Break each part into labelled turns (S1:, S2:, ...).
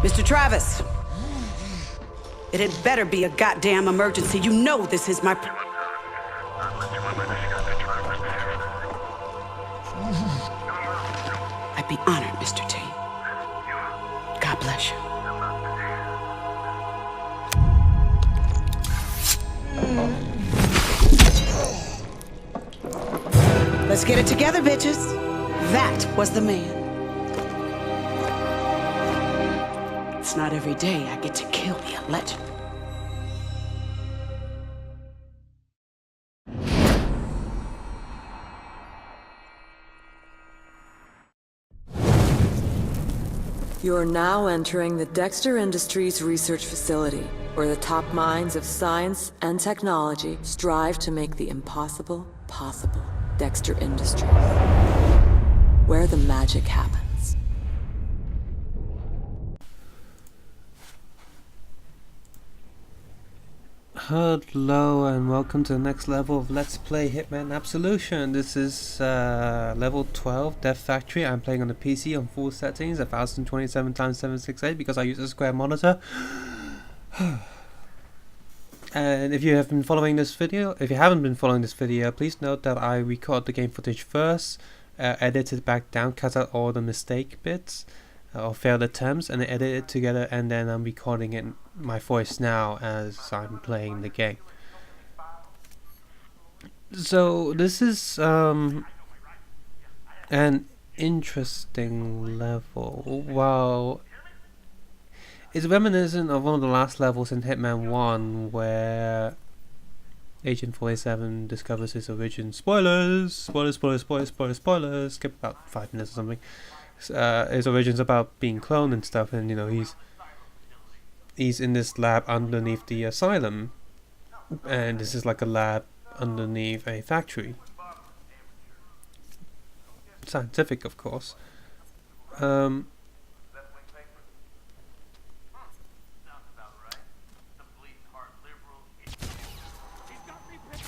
S1: Mr. Travis. It had better be a goddamn emergency. You know this is my... I'd be honored, Mr. T. God bless you. Let's get it together, bitches. That was the man. It's not every day I get to kill me a legend.
S2: You're now entering the Dexter Industries research facility, where the top minds of science and technology strive to make the impossible possible. Dexter Industries, where the magic happens.
S3: Hello and welcome to the next level of Let's Play Hitman Absolution. This is level 12, Death Factory. I'm playing on the PC on full settings, 1027x768 because I use a square monitor. And if you have been following this video, if you haven't been following this video, please note that I record the game footage first, edit it back down, cut out all the mistake bits or failed attempts, and then edit it together, and then I'm recording it my voice now as I'm playing the game. So this is an interesting level. Well, it's reminiscent of one of the last levels in Hitman 1 where Agent 47 discovers his origin. Spoilers! Spoilers! Skip about 5 minutes or something. His origin's about being cloned and stuff, and you know, he's in this lab underneath the asylum, and this is like a lab underneath a factory. Scientific, of course.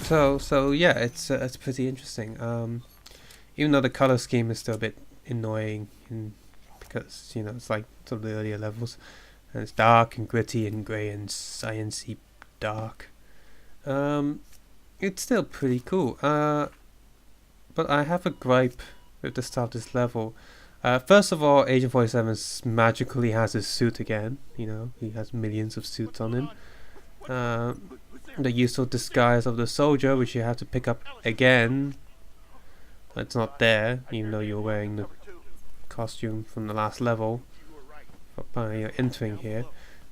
S3: So yeah, it's pretty interesting. Even though the color scheme is still a bit annoying, because you know it's like some of the earlier levels, and it's dark and gritty and grey and sciencey dark. It's still pretty cool. But I have a gripe with the start of this level. First of all, Agent 47 magically has his suit again. You know, he has millions of suits on him. The useful disguise of the soldier, which you have to pick up again. It's not there, even though you're wearing the costume from the last level. You're entering here.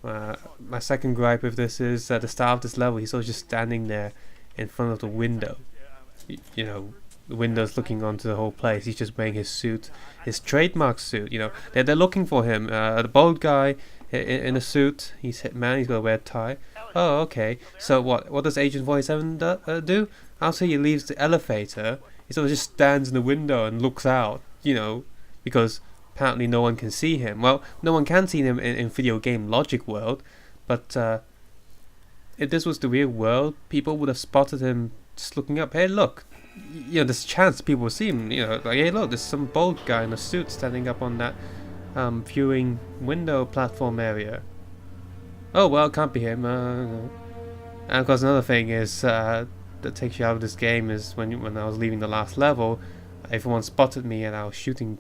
S3: My second gripe with this is at the start of this level, he's sort of just standing there in front of the window. You know, the window's looking onto the whole place. He's just wearing his suit, his trademark suit. You know, they're looking for him. The bald guy in a suit. He's Hitman. He's got to wear a tie. Oh, okay. So what does Agent 47 do? After he leaves the elevator, he sort of just stands in the window and looks out, you know, because apparently no one can see him. Well, no one can see him in video game logic world, but if this was the real world, people would have spotted him just looking up. Hey, look, you know, there's a chance people will see him, you know, like, hey, look, there's some bald guy in a suit standing up on that viewing window platform area. Oh, well, it can't be him. And of course, another thing is that takes you out of this game is when I was leaving the last level, everyone spotted me and I was shooting.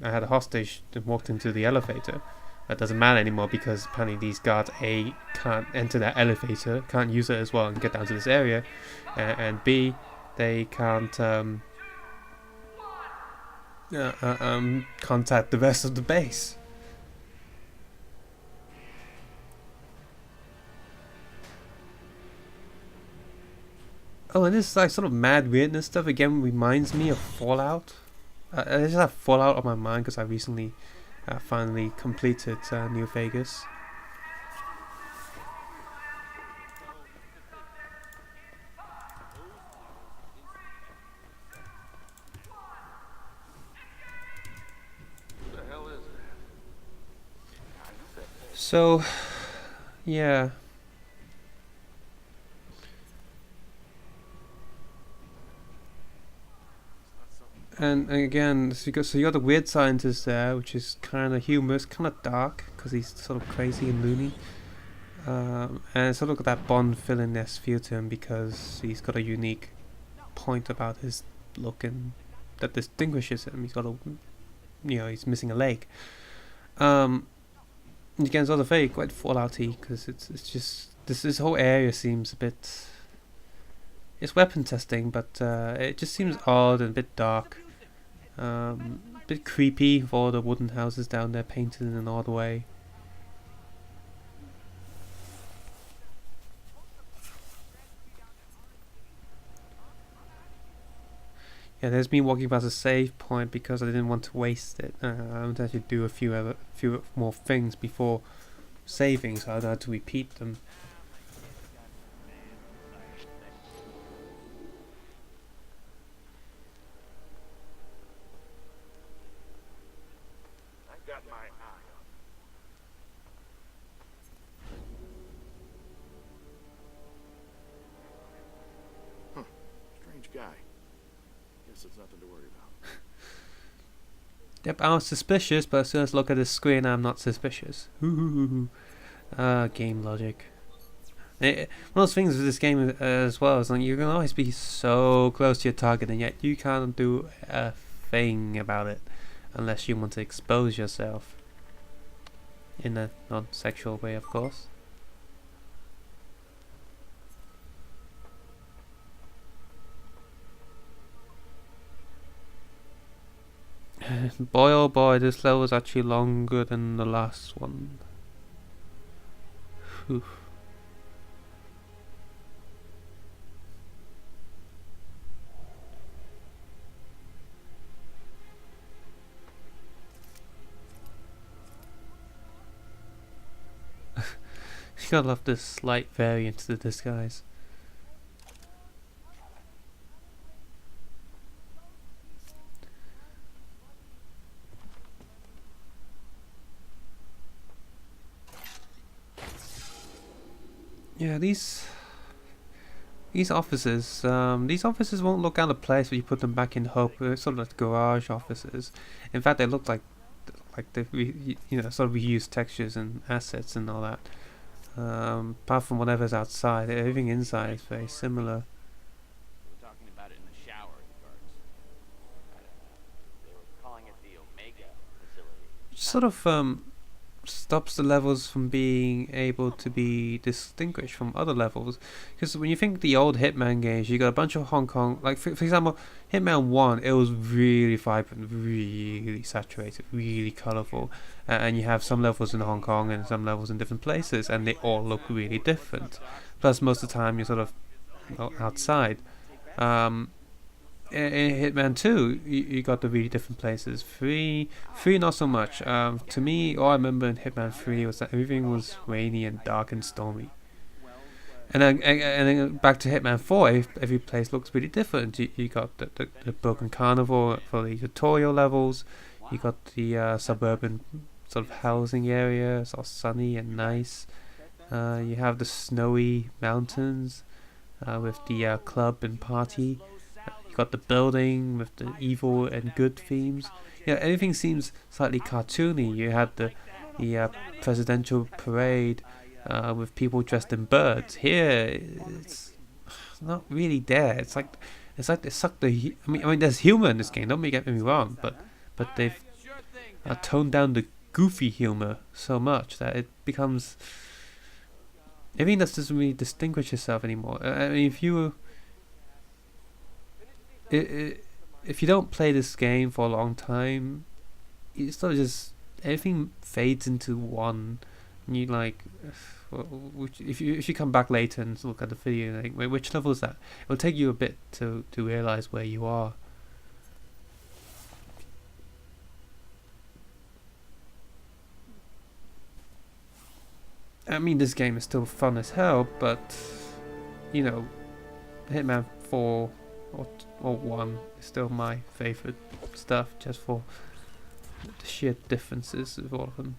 S3: I had a hostage that walked into the elevator. That doesn't matter anymore because apparently these guards A can't enter that elevator, can't use it as well and get down to this area, and B they can't contact the rest of the base. Oh, and this like sort of mad weirdness stuff again reminds me of Fallout. I just have Fallout on my mind because I recently finally completed New Vegas. So, yeah. And again, so you got the weird scientist there, which is kind of humorous, kind of dark, because he's sort of crazy and loony. And sort of got that Bond villainess feel to him because he's got a unique point about his look and that distinguishes him. He's got he's missing a leg. And again, it's also very quite Fallouty because it's just this whole area seems a bit. It's weapon testing, but it just seems odd and a bit dark. A bit creepy with all the wooden houses down there painted in an odd way. Yeah, there's me walking past a save point because I didn't want to waste it. I wanted to actually do a few more things before saving, so I don't have to repeat them.
S4: It's nothing to worry about.
S3: Yep, I was suspicious, but as soon as I look at the screen, I'm not suspicious. Game logic. One of those things with this game as well is like you can always be so close to your target, and yet you can't do a thing about it unless you want to expose yourself in a non-sexual way, of course. Boy oh boy, this level is actually longer than the last one. Whew. You gotta love this slight variant to the disguise. Yeah, these offices, won't look out of place when you put them back in Hope. They're sort of like garage offices. In fact, they look like they sort of reuse textures and assets and all that. Apart from whatever's outside, everything inside is very similar.
S5: We're talking about it in the shower, the guards. They were calling it the Omega facility.
S3: Sort of stops the levels from being able to be distinguished from other levels, because when you think the old Hitman games, you got a bunch of Hong Kong, like for example Hitman 1, it was really vibrant, really saturated, really colourful, and you have some levels in Hong Kong and some levels in different places, and they all look really different. Plus most of the time you're sort of outside. In Hitman 2, you got the really different places. 3 not so much. To me, all I remember in Hitman 3 was that everything was rainy and dark and stormy. And then back to Hitman 4, every place looks really different. You got the Broken Carnival for the tutorial levels. You got the suburban sort of housing area. It's all sunny and nice. You have the snowy mountains with the club and party. Got the building with the evil and good themes. Yeah, everything seems slightly cartoony. You had the presidential parade with people dressed in birds. Here, it's not really there. It's like they suck the. I mean, there's humor in this game. Don't get me wrong, but they've toned down the goofy humor so much that it becomes. Everything that doesn't really distinguish yourself anymore. I mean, if you don't play this game for a long time, you sort of just everything fades into one. And you like, if you come back later and look at the video, like, wait, which level is that? It will take you a bit to realize where you are. I mean, this game is still fun as hell, but Hitman 4 or 1 is still my favorite stuff, just for the sheer differences of all of them.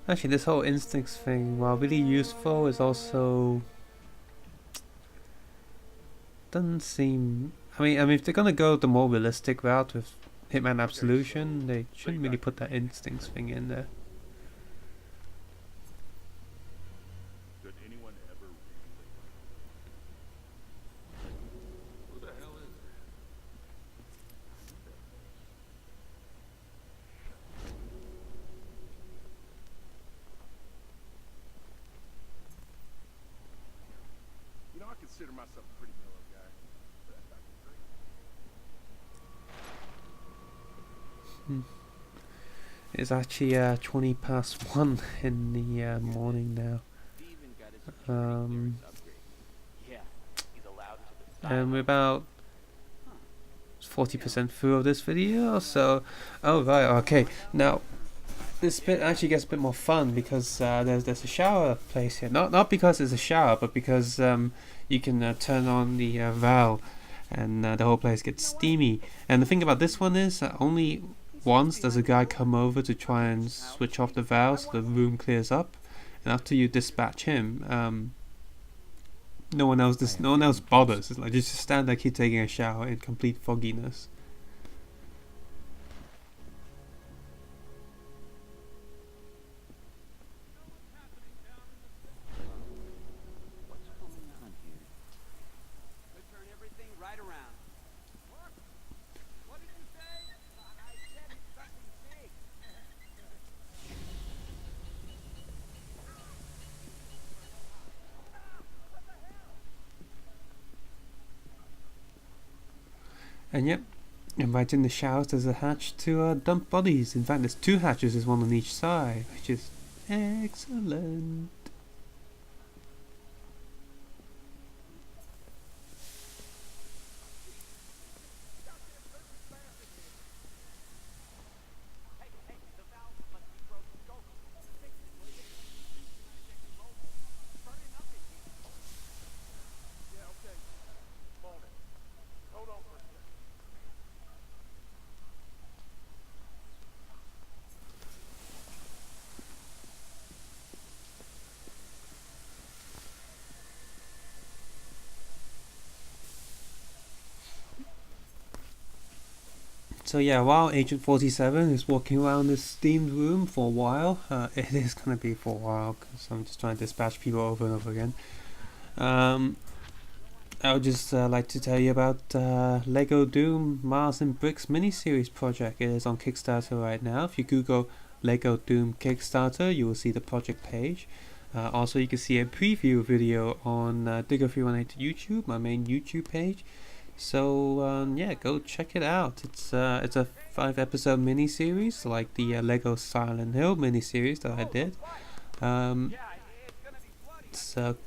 S3: Actually, this whole instincts thing, while really useful, is also doesn't seem. I mean, if they're gonna go the more realistic route with Hitman Absolution, they shouldn't really put that instincts thing in there.
S4: Could anyone ever really Who the hell is that? You know, I consider myself a pretty mellow guy. But that's not great.
S3: It's actually 20 past 1 in the morning now.
S5: Steven got his security
S3: Um,
S5: clearance upgrade. Yeah, he's allowed into the
S3: And we're
S5: silo.
S3: about 40% through of this video, so oh right, okay. Now this bit actually gets a bit more fun because there's a shower place here. Not because it's a shower, but because you can turn on the valve, and the whole place gets steamy. And the thing about this one is only once does a guy come over to try and switch off the valve so the room clears up, and after you dispatch him, no one else bothers. It's like just stand there, keep taking a shower in complete fogginess.
S5: What's going on here?
S1: We'll turn everything right around. What did you say? I said it's something big.
S3: And yep, and right in the showers there's a hatch to dump bodies. In fact, there's 2 hatches, there's one on each side, which is excellent.
S4: Yeah, okay. Come on in. Hold on for a second.
S3: So yeah, while Agent 47 is walking around this steamed room for a while, it is going to be for a while because I'm just trying to dispatch people over and over again. I would just like to tell you about Lego Doom Mars and Bricks miniseries project. It is on Kickstarter right now. If you Google Lego Doom Kickstarter, you will see the project page. Also, you can see a preview video on Digger318 YouTube, my main YouTube page. So yeah, go check it out. It's a 5-episode miniseries, like the Lego Silent Hill miniseries that I did.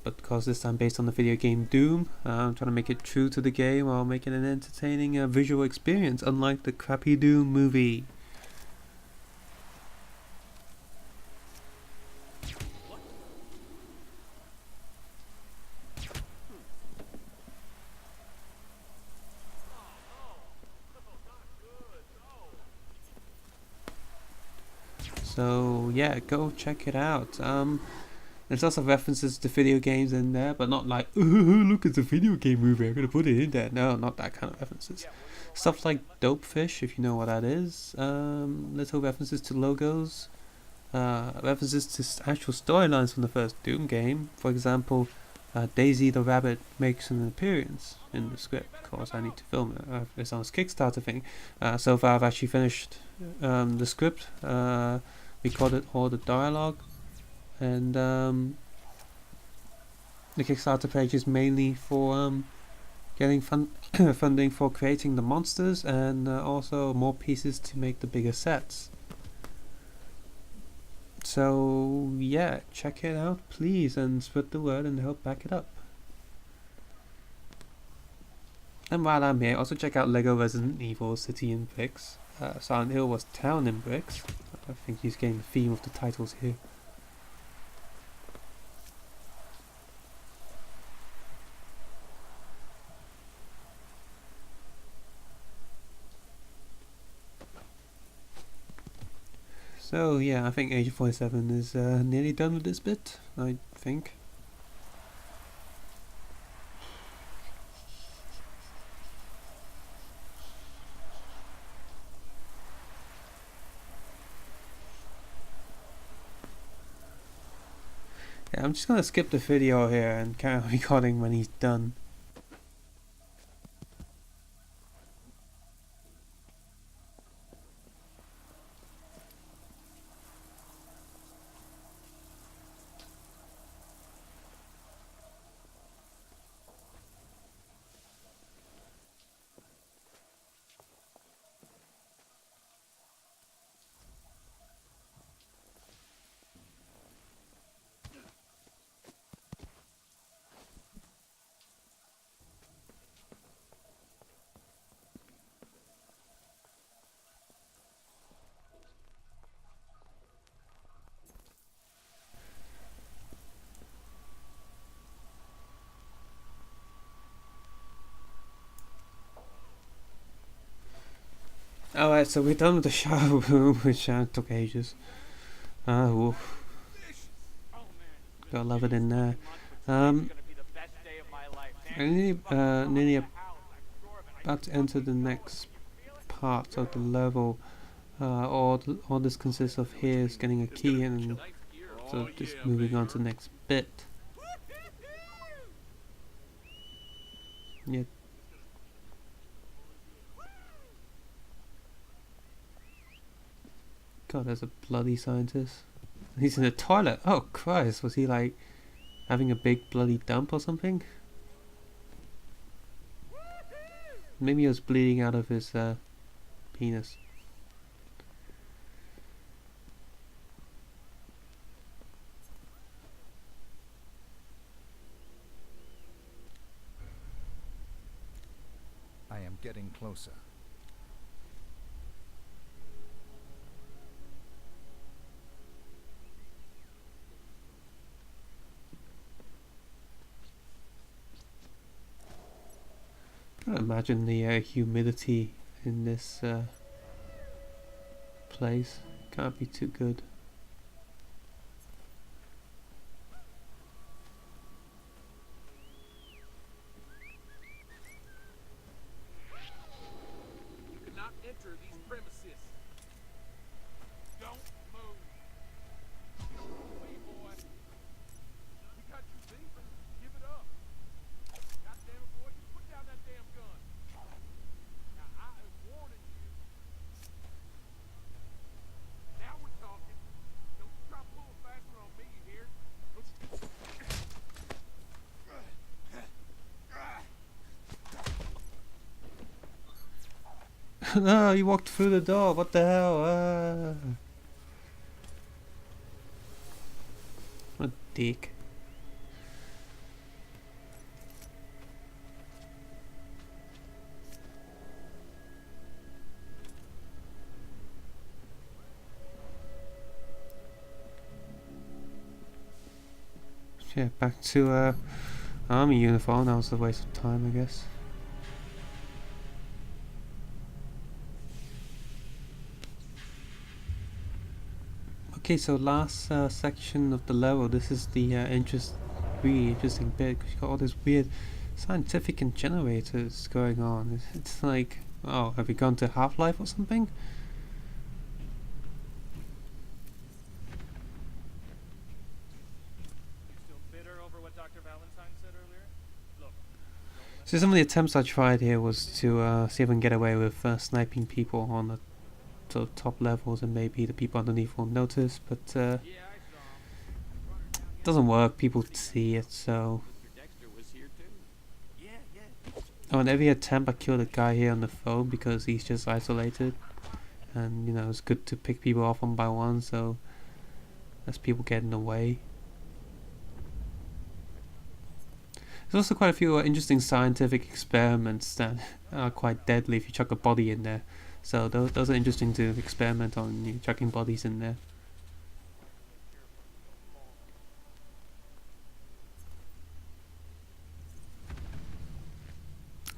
S3: But because this time based on the video game Doom, I'm trying to make it true to the game while making an entertaining visual experience, unlike the crappy Doom movie. So yeah, go check it out. There's lots of references to video games in there, but not like, look, it's a video game movie, I'm gonna put it in there. No, not that kind of references. Stuff like Dopefish, if you know what that is. Little references to logos. References to actual storylines from the first Doom game. For example, Daisy the Rabbit makes an appearance in the script. Of course, I need to film it. It's on this Kickstarter thing. So far, I've actually finished the script, recorded all the dialogue, and the Kickstarter page is mainly for getting funding for creating the monsters, and also more pieces to make the bigger sets. So yeah, check it out please, and spread the word and help back it up. And while I'm here, also check out Lego Resident Evil City in Bricks. Silent Hill was Town in Bricks. I think he's getting the theme of the titles here. So yeah, I think Agent 47 is nearly done with this bit, I think. Yeah, I'm just gonna skip the video here and carry on recording when he's done. Alright, so we're done with the shower room, which took ages. Oof.
S5: Oh man.
S3: Gotta love it in there.
S5: It's gonna be the best day of my life.
S3: I'm nearly about to enter the next part of the level. All this consists of here is getting a key and so just moving on to the next bit. Yeah. God, there's a bloody scientist. He's in the toilet. Oh Christ, was he like having a big bloody dump or something? Maybe he was bleeding out of his penis.
S6: I am getting closer.
S3: I can't imagine the humidity in this place. Can't be too good.
S4: You cannot enter these premises. Don't move. Leave, boy. We got you beat. Give it up. God damn it, boy. You put down that damn gun. Now, I am warning you. Now we're talking. Don't you try to pull a fast one on me, you hear? Don't you...
S3: No, he walked through the door. What the hell? What a dick. Yeah, back to army uniform. That was a waste of time, I guess. Okay, so last section of the level. This is the really interesting bit because you got all this weird scientific and generators going on. It's like, oh, have we gone to Half-Life or something?
S7: Still bitter over what Dr. Valentine said earlier? Look.
S3: So some of the attempts I tried here was to see if I can get away with sniping people on the sort of top levels, and maybe the people underneath won't notice, but
S5: Yeah, I saw him.
S3: it doesn't work. People see it, so.
S5: Mr. Dexter was here too. Yeah, yeah.
S3: Oh, and every attempt I killed a guy here on the phone because he's just isolated, and you know it's good to pick people off one by one, so as people get in the way. There's also quite a few interesting scientific experiments that are quite deadly if you chuck a body in there. So those are interesting to experiment on, you know, chucking bodies in there.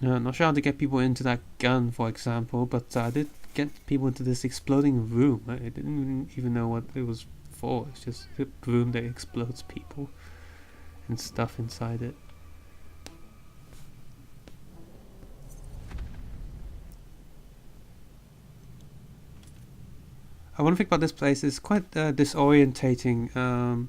S3: Not sure how to get people into that gun, for example, but I did get people into this exploding room. I didn't even know what it was for. It's just a room that explodes people and stuff inside it. I want to think about this place. It's quite disorientating.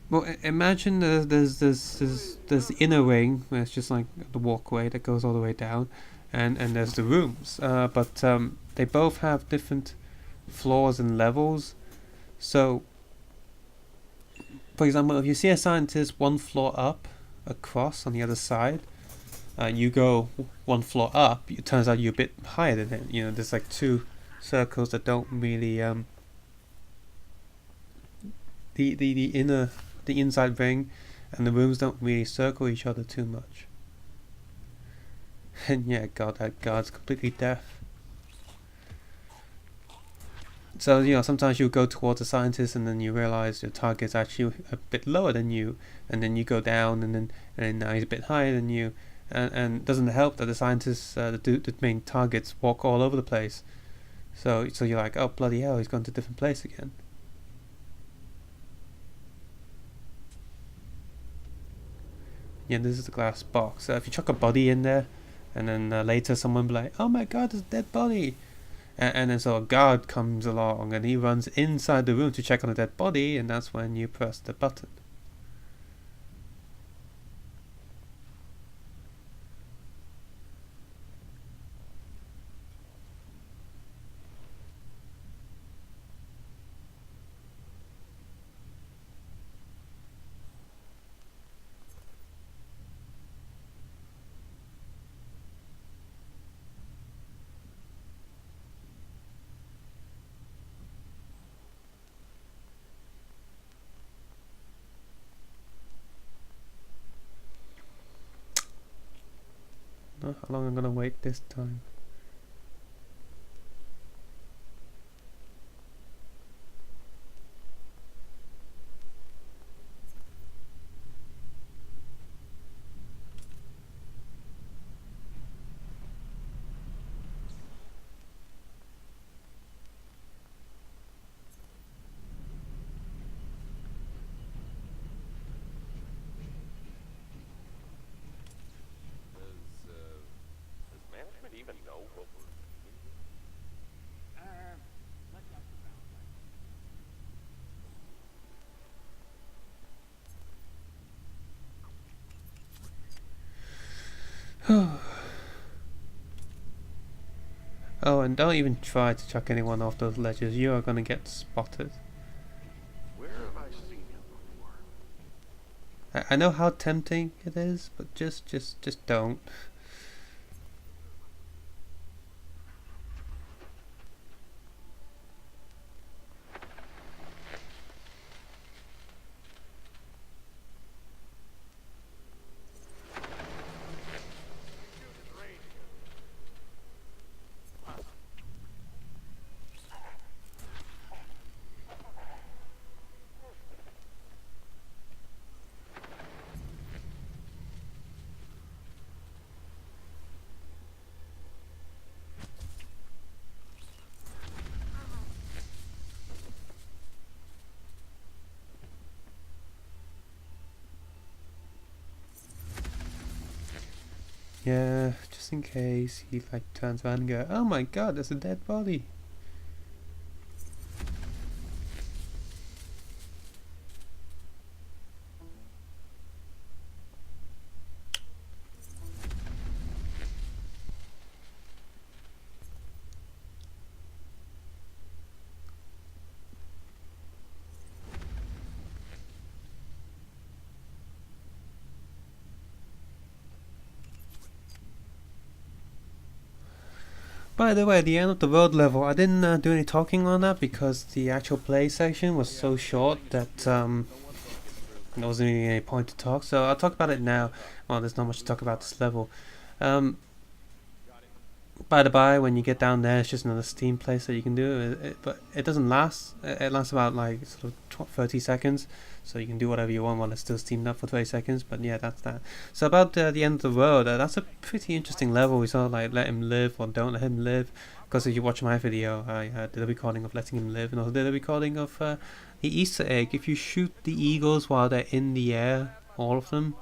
S3: Well, imagine there's the inner ring where it's just like the walkway that goes all the way down, and there's the rooms. But they both have different floors and levels. So, for example, if you see a scientist one floor up, across on the other side, you go one floor up. It turns out you're a bit higher than him. You know, there's like two circles that don't really the inside ring and the rooms don't really circle each other too much. And yeah, God, that guard's completely deaf. So, you know, sometimes you go towards a scientist and then you realize your target's actually a bit lower than you, and then you go down and then now he's a bit higher than you, and it doesn't help that the scientists, the main targets, walk all over the place. So you're like, oh bloody hell, he's gone to a different place again. Yeah, this is the glass box. If you chuck a body in there, and then later someone will be like, oh my god, there's a dead body. And then so a guard comes along and he runs inside the room to check on the dead body, and that's when you press the button. How long I'm gonna wait this time?
S4: Does management even know what we're doing?
S1: Let Dr. Valentine.
S3: Oh, and don't even try to chuck anyone off those ledges. You are gonna get spotted.
S4: Where have I seen him before?
S3: I know how tempting it is, but just don't. Yeah, just in case he like turns around and go, oh my god, there's a dead body. By the way, the end of the road level, I didn't do any talking on that because the actual play section was so short that there wasn't really any point to talk. So I'll talk about it now. Well, there's not much to talk about this level. by the by, when you get down there, it's just another Steam place that you can do. But it doesn't last. It lasts about like sort of 30 seconds, so you can do whatever you want while it's still steamed up for 30 seconds. But yeah, that's that. So about the end of the world, that's a pretty interesting level. We saw like let him live or don't let him live. Because if you watch my video, I did a recording of letting him live, and also did a recording of the Easter egg. If you shoot the eagles while they're in the air, all of them,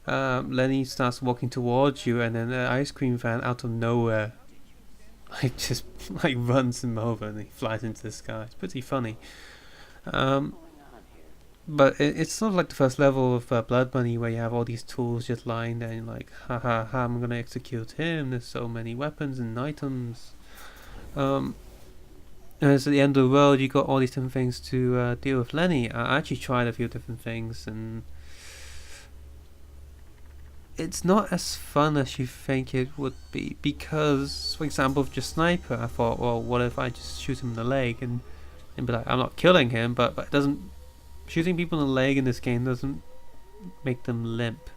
S3: Lenny starts walking towards you, and then an ice cream van out of nowhere like just like runs him over and he flies into the sky. It's pretty funny. But it's sort of like the first level of Blood Money, where you have all these tools just lying there and you're like, ha ha ha, I'm gonna execute him, there's so many weapons and items. And it's at the end of the world, you got all these different things to deal with Lenny. I actually tried a few different things, and it's not as fun as you think it would be, because, for example, with just Sniper, I thought, well, what if I just shoot him in the leg and be like, I'm not killing him, but it doesn't. Shooting people in the leg in this game doesn't make them limp.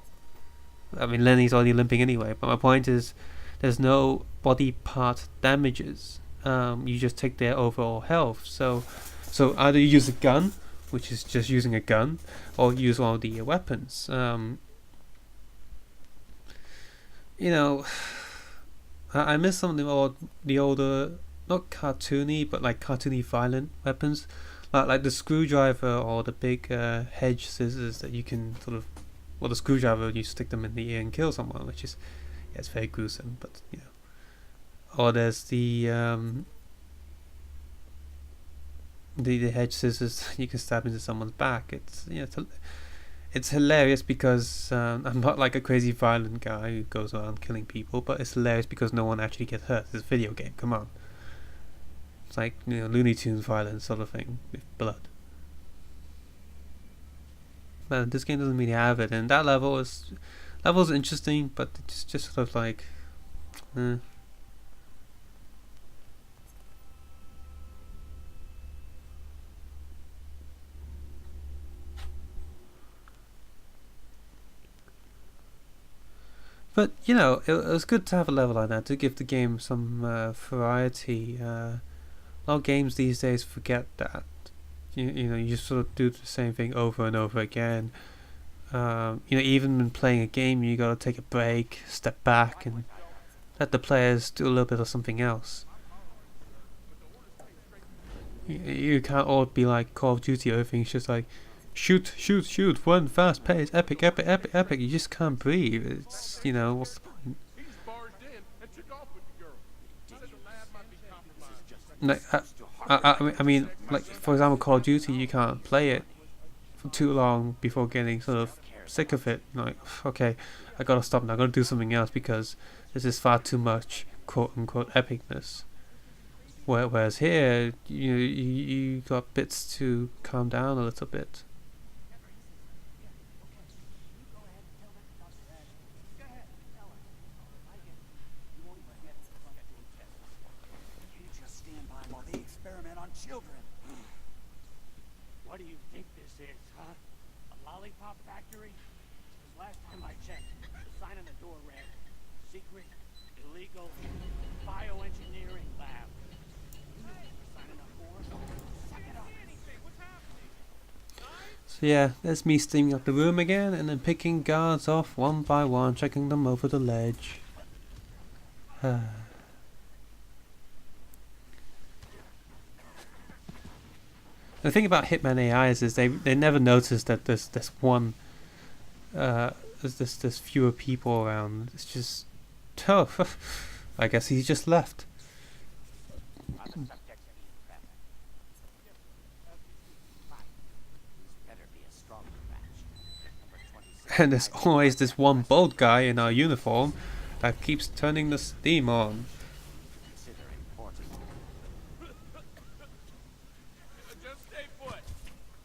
S3: I mean, Lenny's already limping anyway, but my point is, there's no body part damages. You just take their overall health. So either you use a gun, which is just using a gun, or use one of the weapons. You know, I miss some of the older, not cartoony, but like cartoony violent weapons. Like the screwdriver or the big hedge scissors that you can sort of, well, the screwdriver, you stick them in the ear and kill someone, which is, yeah, it's very gruesome, but you know. Or there's the hedge scissors you can stab into someone's back. It's, you know, it's hilarious because I'm not like a crazy violent guy who goes around killing people, but it's hilarious because no one actually gets hurt. It's a video game, come on. It's like, you know, Looney Tunes violence sort of thing with blood. But this game doesn't really have it, and that level is interesting, but it's just sort of like, But you know, it was good to have a level like that to give the game some variety. A lot of games these days forget that. You know, you just sort of do the same thing over and over again. You know, even when playing a game, you gotta take a break, step back, and let the players do a little bit of something else. You can't all be like Call of Duty. Everything's just like shoot, shoot, shoot, run fast, pace, epic, epic, epic, epic. You just can't breathe. It's, you know, what's the point?
S4: He's barged in and took off with the girl. Said the lad might be compromised.
S3: Like, I mean, like, for example, Call of Duty, you can't play it for too long before getting sort of sick of it. Like, okay, I gotta stop now, I gotta do something else because this is far too much quote-unquote epicness. Whereas here, you got bits to calm down a little bit.
S1: Children.
S5: What do you think this is, huh? A lollipop factory? 'Cause last time I checked, the sign on the door read, secret, illegal, bioengineering lab. You know what we're signing up for? Suck it up.
S3: So yeah, there's me steaming up the room again and then picking guards off one by one, checking them over the ledge. The thing about Hitman AIs is they never notice that there's this one there's fewer people around. It's just I guess he just left. And there's always this one bald guy in our uniform that keeps turning the steam on.
S4: Just stay put.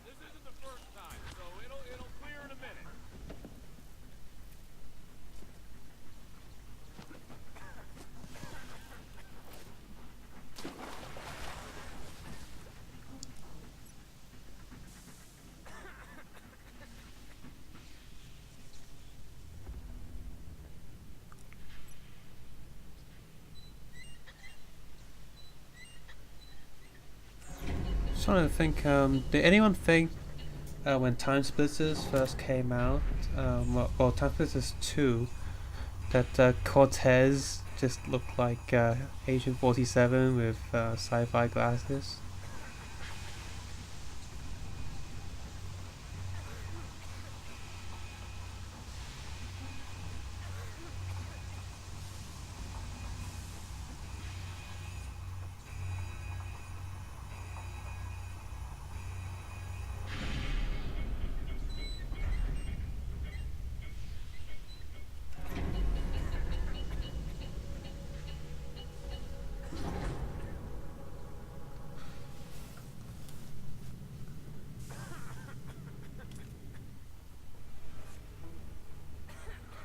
S4: This isn't the first time, so it'll clear in a minute.
S3: Just trying to think. Did anyone think when Time Splitters first came out, well, Time Splitters 2, that Cortez just looked like Agent 47 with sci-fi glasses?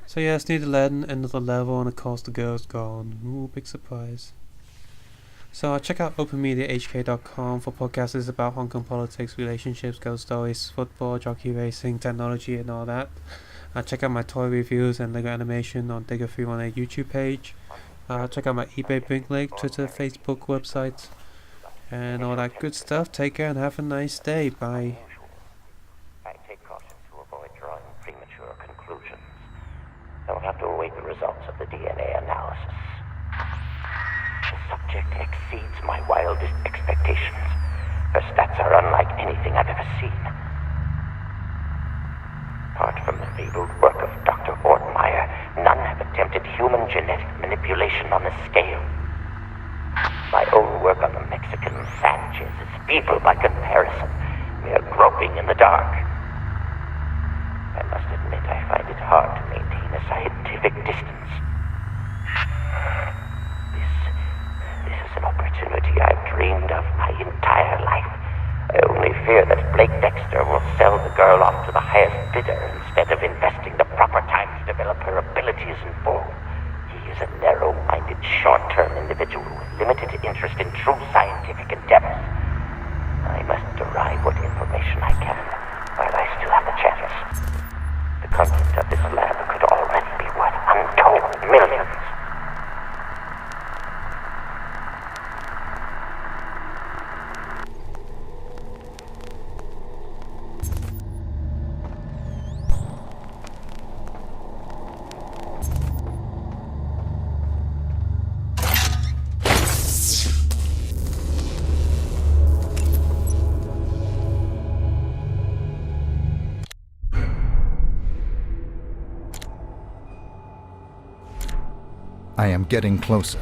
S3: So yeah, it's near the end of the level, and of course the girl's gone. Ooh, big surprise. So check out openmediahk.com for podcasts about Hong Kong politics, relationships, ghost stories, football, jockey racing, technology, and all that. Check out my toy reviews and Lego animation on Digger318 YouTube page. Check out my eBay Brink link, Twitter, Facebook, website, and all that good stuff. Take care and have a nice day. Bye.
S6: I take caution to avoid drawing premature conclusions. I will have to await the results of the DNA analysis. The subject exceeds my wildest expectations. Her stats are unlike anything I've ever seen. Apart from the fabled work of Dr. Ortmeyer, none have attempted human genetic manipulation on this scale. My own work on the Mexican Sanchez is feeble by comparison, mere groping in the dark. I must admit I find it hard to maintain a scientific distance. This is an opportunity I've dreamed of my entire life. I only fear that Blake Dexter will sell the girl off to the highest bidder instead of investing the proper time to develop her abilities in full. He is a narrow-minded, short-term individual with limited interest in true scientific endeavors. I must derive what information I can while I still have the chance. The contents of this lab could already be worth untold millions.
S8: I am getting closer.